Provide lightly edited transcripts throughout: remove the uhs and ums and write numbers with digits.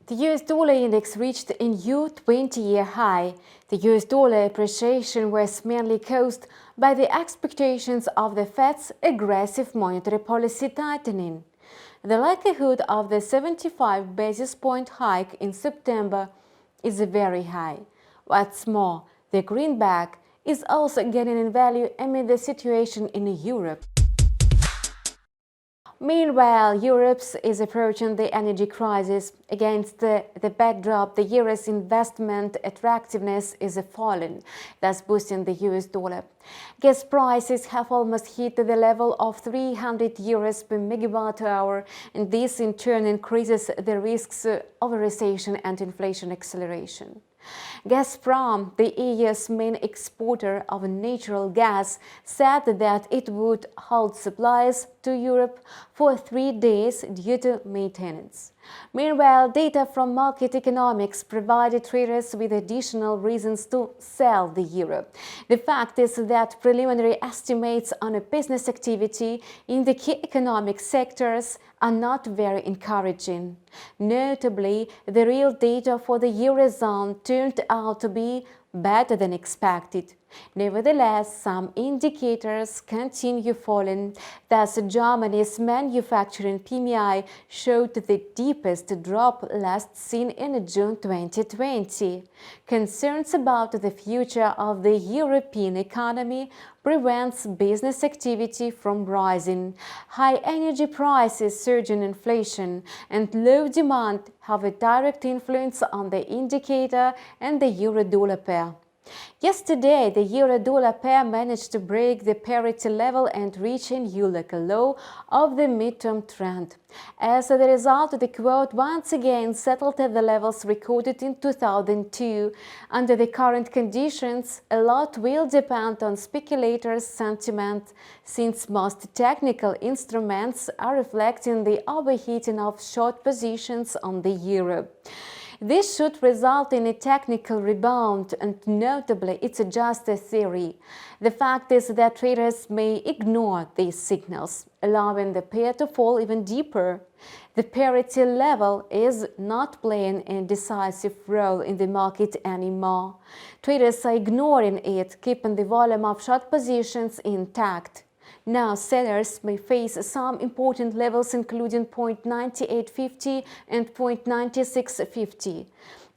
The US dollar index reached a new 20-year high. The US dollar appreciation was mainly caused by the expectations of the Fed's aggressive monetary policy tightening. The likelihood of the 75 basis point hike in September is very high. What's more, the greenback is also gaining in value amid the situation in Europe. Meanwhile, Europe is approaching the energy crisis. Against the backdrop, the euro's investment attractiveness is falling, thus boosting the US dollar. Gas prices have almost hit the level of 300 euros per megawatt hour, and this in turn increases the risks of a recession and inflation acceleration. Gazprom, the EU's main exporter of natural gas, said that it would halt supplies to Europe for 3 days due to maintenance. Meanwhile, data from Markit Economics provided traders with additional reasons to sell the euro. The fact is that preliminary estimates on business activity in the key economic sectors are not very encouraging. Notably, the real data for the Eurozone turned out to be better than expected. Nevertheless, some indicators continue falling. Thus, Germany's manufacturing PMI showed the deepest drop last seen in June 2020. Concerns about the future of the European economy prevents business activity from rising. High energy prices, surging inflation, and low demand have a direct influence on the indicator and the euro-dollar pair. Yesterday, the euro-dollar pair managed to break the parity level and reach a new local low of the midterm trend. As a result, the quote once again settled at the levels recorded in 2002. Under the current conditions, a lot will depend on speculators' sentiment, since most technical instruments are reflecting the overheating of short positions on the euro. This should result in a technical rebound, and notably, it's just a theory. The fact is that traders may ignore these signals, allowing the pair to fall even deeper. The parity level is not playing a decisive role in the market anymore. Traders are ignoring it, keeping the volume of short positions intact. Now, sellers may face some important levels including 0.9850 and 0.9650.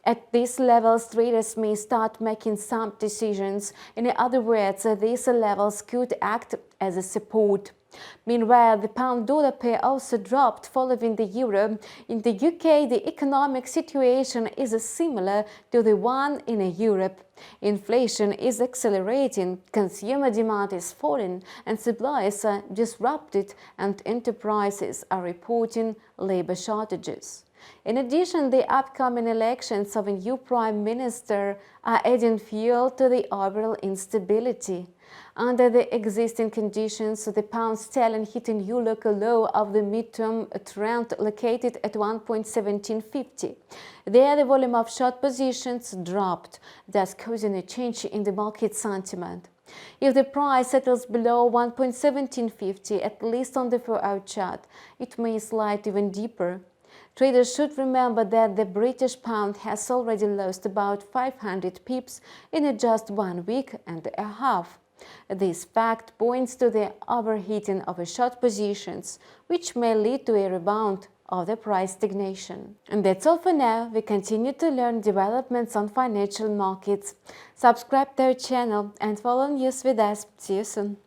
At these levels, traders may start making some decisions. In other words, these levels could act as a support. Meanwhile, the pound-dollar pair also dropped following the euro. In the UK, the economic situation is similar to the one in Europe. Inflation is accelerating, consumer demand is falling, and supplies are disrupted, and enterprises are reporting labor shortages. In addition, the upcoming elections of a new prime minister are adding fuel to the overall instability. Under the existing conditions, the pound sterling hit a new local low of the midterm trend located at 1.1750. There, the volume of short positions dropped, thus causing a change in the market sentiment. If the price settles below 1.1750, at least on the 4-hour chart, it may slide even deeper. Traders should remember that the British pound has already lost about 500 pips in just 1 week and a half. This fact points to the overheating of short positions, which may lead to a rebound of the price stagnation. And that's all for now. We continue to learn developments on financial markets. Subscribe to our channel and follow news with us. See you soon.